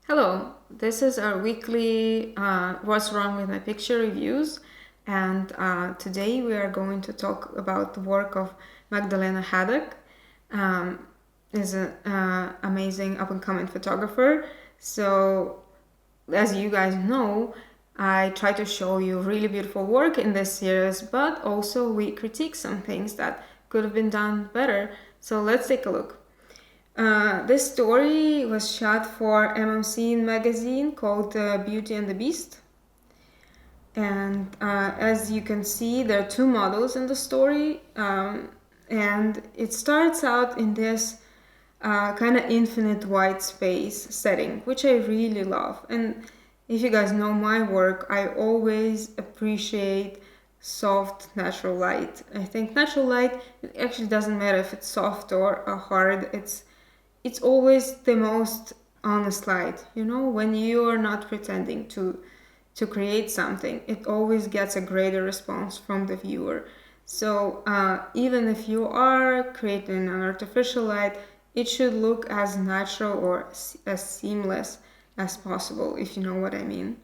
Hello, this is our weekly What's Wrong with My Picture reviews, and today we are going to talk about the work of Magdalena Haddock. Um, is an amazing up-and-coming photographer. So, as you guys know, I try to show you really beautiful work in this series, but also we critique some things that could have been done better. So let's take a look. This story was shot for MMScene magazine called Beauty and the Beast. And as you can see, there are two models in the story. And it starts out in this kind of infinite white space setting, which I really love. And if you guys know my work, I always appreciate soft natural light. I think natural light, it actually doesn't matter if it's soft or hard. It's always the most honest light, when you are not pretending to create something. It always gets a greater response from the viewer. So even if you are creating an artificial light, it should look as natural or as seamless as possible, if you know what I mean.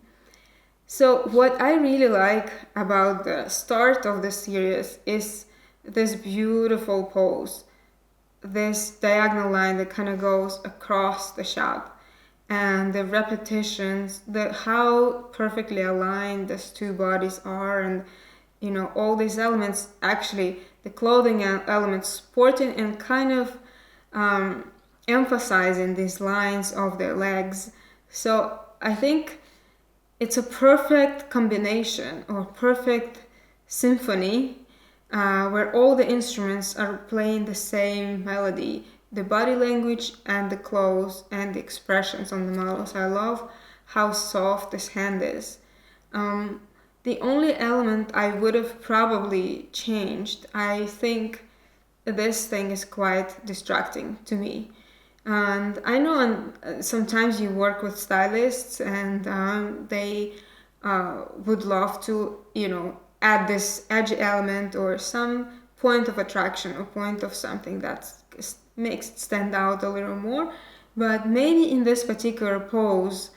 So what I really like about the start of the series is this beautiful pose, this diagonal line that kind of goes across the shot, and the repetitions, how perfectly aligned these two bodies are, and all these elements, actually the clothing elements supporting and kind of emphasizing these lines of their legs. So I think it's a perfect combination or perfect symphony where all the instruments are playing the same melody, the body language and the clothes and the expressions on the models. I love how soft this hand is. The only element I would have probably changed, I think this thing is quite distracting to me. And I know sometimes you work with stylists and they would love to, add this edgy element or some point of attraction or point of something that makes it stand out a little more. But maybe in this particular pose,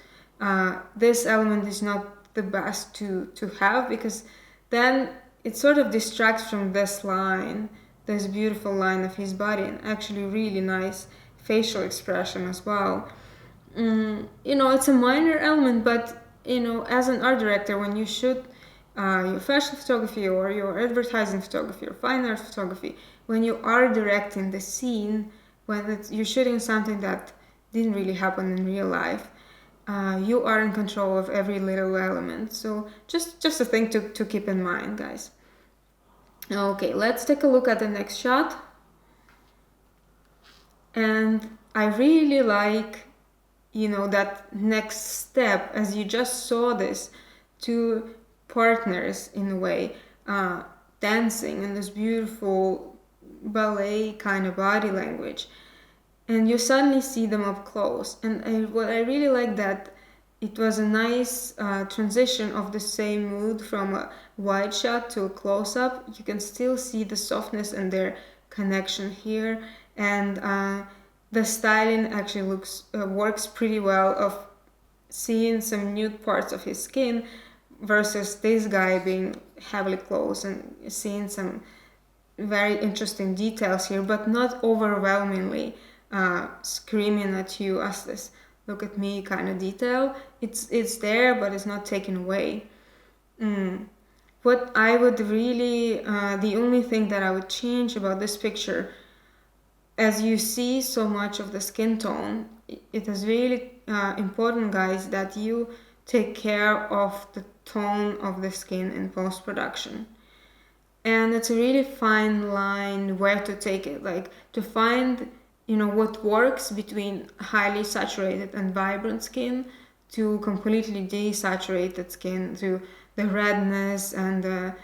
this element is not the best to have, because then it sort of distracts from this line, this beautiful line of his body, and actually really nice facial expression as well. It's a minor element, but as an art director, when you shoot your fashion photography or your advertising photography or fine art photography, when you are directing the scene, when you're shooting something that didn't really happen in real life, you are in control of every little element. So just a thing to keep in mind, guys. Okay, let's take a look at the next shot. And I really like, that next step, as you just saw this, two partners in a way, dancing in this beautiful ballet kind of body language. And you suddenly see them up close. And what I really like that it was a nice transition of the same mood from a wide shot to a close-up. You can still see the softness and their connection here. And the styling actually works pretty well of seeing some nude parts of his skin versus this guy being heavily clothed, and seeing some very interesting details here, but not overwhelmingly screaming at you as this look at me kind of detail. It's there, but it's not taken away. What I would really, the only thing that I would change about this picture, as you see so much of the skin tone, it is really important, guys, that you take care of the tone of the skin in post-production. And it's a really fine line where to take it, like to find, what works between highly saturated and vibrant skin to completely desaturated skin, to the redness and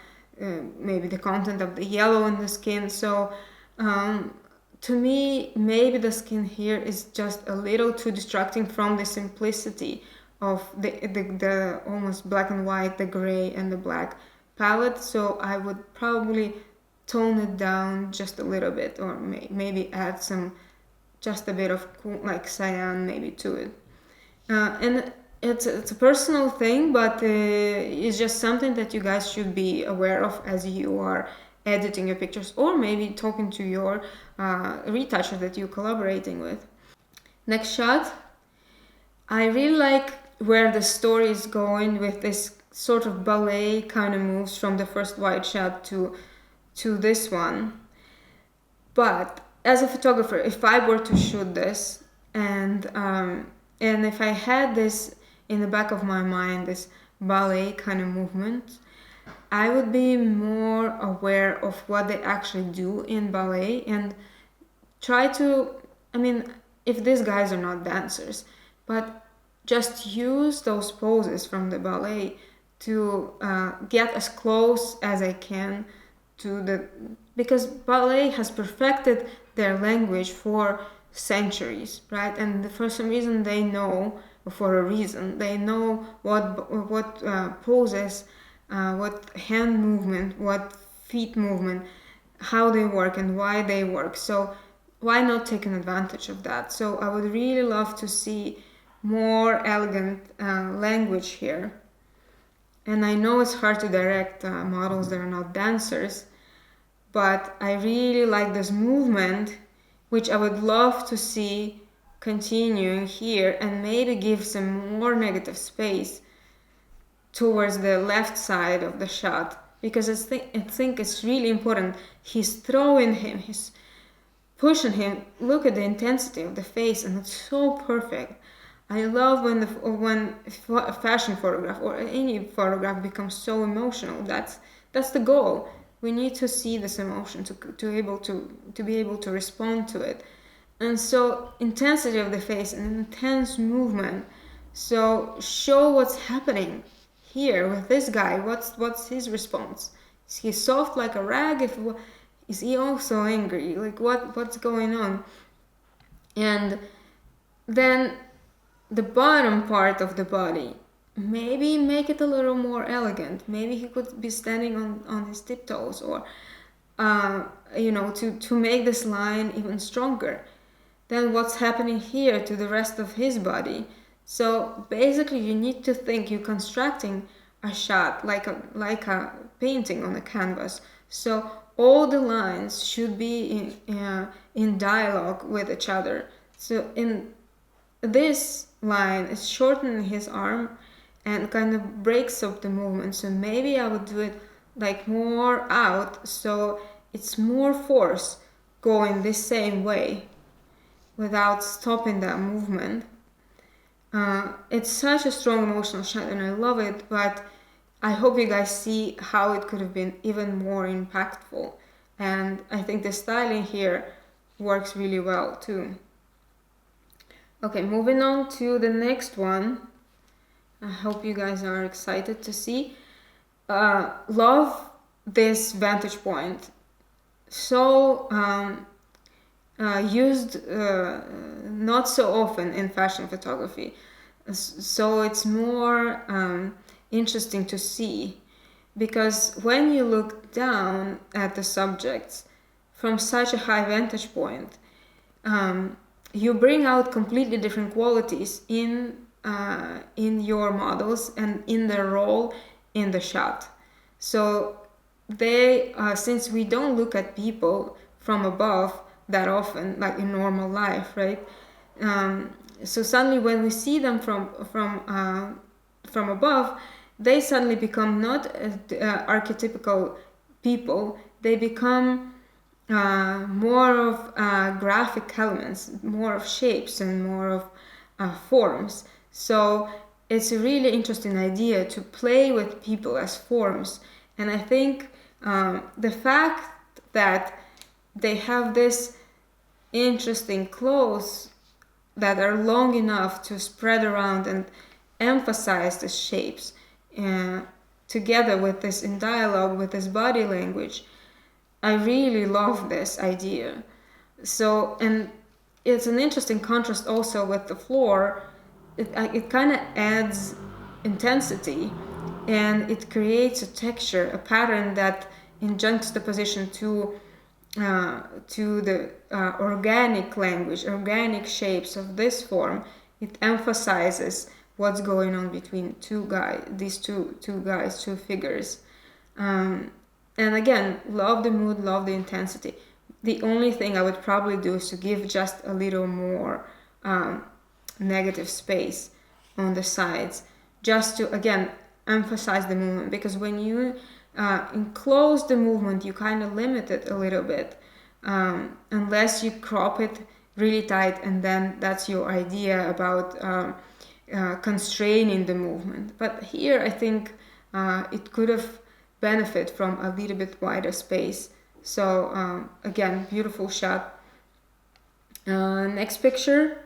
maybe the content of the yellow in the skin. So to me, maybe the skin here is just a little too distracting from the simplicity of the almost black and white, the gray and the black palette. So I would probably tone it down just a little bit, or maybe add just a bit of like cyan maybe to it. And it's a personal thing, but it's just something that you guys should be aware of as you are editing your pictures, or maybe talking to your retoucher that you're collaborating with. Next shot. I really like where the story is going with this sort of ballet kind of moves from the first wide shot to this one. But as a photographer, if I were to shoot this and if I had this in the back of my mind, this ballet kind of movement, I would be more aware of what they actually do in ballet and try to, I mean, if these guys are not dancers, but just use those poses from the ballet to get as close as I can to the, because ballet has perfected their language for centuries, right? And for some reason they know, for a reason, they know what poses, what hand movement, what feet movement, how they work and why they work. So why not take an advantage of that? So I would really love to see more elegant language here. And I know it's hard to direct models that are not dancers, but I really like this movement, which I would love to see continuing here, and maybe give some more negative space towards the left side of the shot, because I think it's really important. He's throwing him, he's pushing him. Look at the intensity of the face, and it's so perfect. I love when a fashion photograph or any photograph becomes so emotional. That's the goal. We need to see this emotion to be able to respond to it. And so intensity of the face and intense movement. So show what's happening here with this guy. What's his response? Is he soft like a rag? Is he also angry? Like what's going on? And then the bottom part of the body, maybe make it a little more elegant. Maybe he could be standing on his tiptoes, or to make this line even stronger. Then what's happening here to the rest of his body? So basically you need to think you're constructing a shot like a painting on a canvas. So all the lines should be in dialogue with each other. So in this line is shortening his arm and kind of breaks up the movement. So maybe I would do it like more out, so it's more force going this same way without stopping that movement. It's such a strong emotional shot and I love it, but I hope you guys see how it could have been even more impactful. And I think the styling here works really well too. Okay, moving on to the next one. I hope you guys are excited to see. Love this vantage point. So used not so often in fashion photography. So it's more interesting to see, because when you look down at the subjects from such a high vantage point, you bring out completely different qualities in your models and in their role in the shot. So they, since we don't look at people from above that often, like in normal life, right? So suddenly when we see them from above, they suddenly become not archetypical people. They become more of graphic elements, more of shapes and more of forms. So it's a really interesting idea to play with people as forms. And I think the fact that they have this interesting clothes that are long enough to spread around and emphasize the shapes together with this in dialogue with this body language, I really love this idea. So, and it's an interesting contrast also with the floor. It kind of adds intensity and it creates a texture, a pattern that in juxtaposition to the organic language, organic shapes of this form, it emphasizes what's going on between these two guys, two figures. And again, love the mood, love the intensity. The only thing I would probably do is to give just a little more negative space on the sides, just to, again, emphasize the movement, because when you enclose the movement, you kind of limit it a little bit, unless you crop it really tight, and then that's your idea about constraining the movement. But here I think it could have benefit from a little bit wider space. So again, beautiful shot. Next picture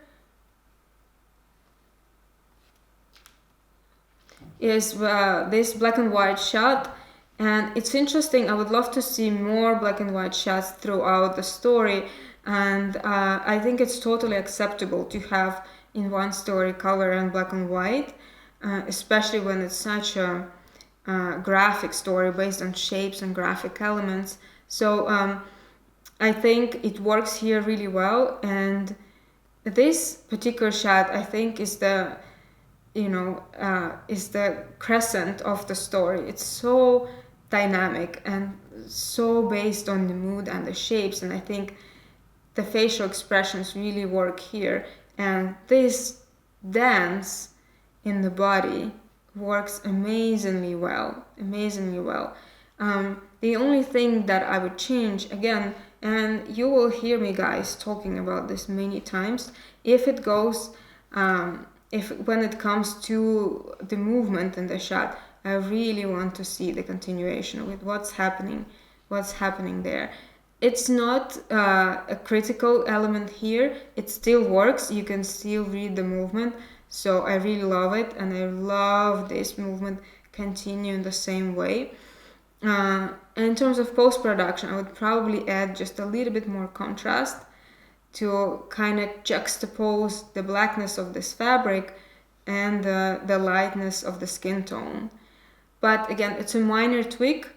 is this black and white shot, and it's interesting. I would love to see more black and white shots throughout the story, and I think it's totally acceptable to have in one story color and black and white, especially when it's such a graphic story based on shapes and graphic elements. So I think it works here really well, and this particular shot I think is the is the crescent of the story. It's so dynamic and so based on the mood and the shapes, and I think the facial expressions really work here, and this dance in the body works amazingly well. The only thing that I would change, again, and you will hear me guys talking about this many times, if it goes when it comes to the movement in the shot, I really want to see the continuation with what's happening there. It's not a critical element here. It still works. You can still read the movement. So I really love it, and I love this movement continue in the same way. In terms of post-production, I would probably add just a little bit more contrast to kind of juxtapose the blackness of this fabric and the lightness of the skin tone. But again, it's a minor tweak,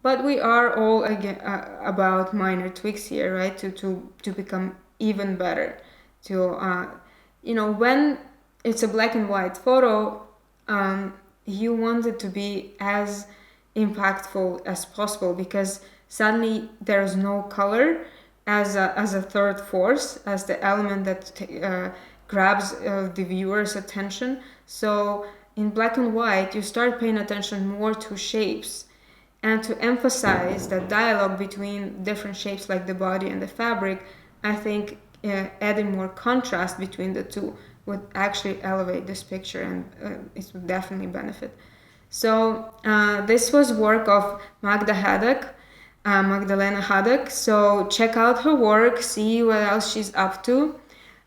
but we are all about minor tweaks here, right? To become even better. When it's a black and white photo, you want it to be as impactful as possible, because suddenly there's no color as a third force, as the element that grabs the viewer's attention. So in black and white, you start paying attention more to shapes, and to emphasize that dialogue between different shapes like the body and the fabric. I think adding more contrast between the two would actually elevate this picture, and it would definitely benefit. So this was work of Magdalena Haddock. So check out her work, see what else she's up to,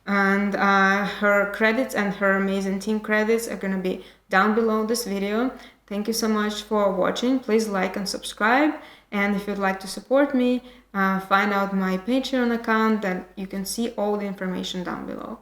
and her credits and her amazing team credits are going to be down below this video. Thank you so much for watching. Please like and subscribe, and if you'd like to support me, find out my Patreon account, then you can see all the information down below.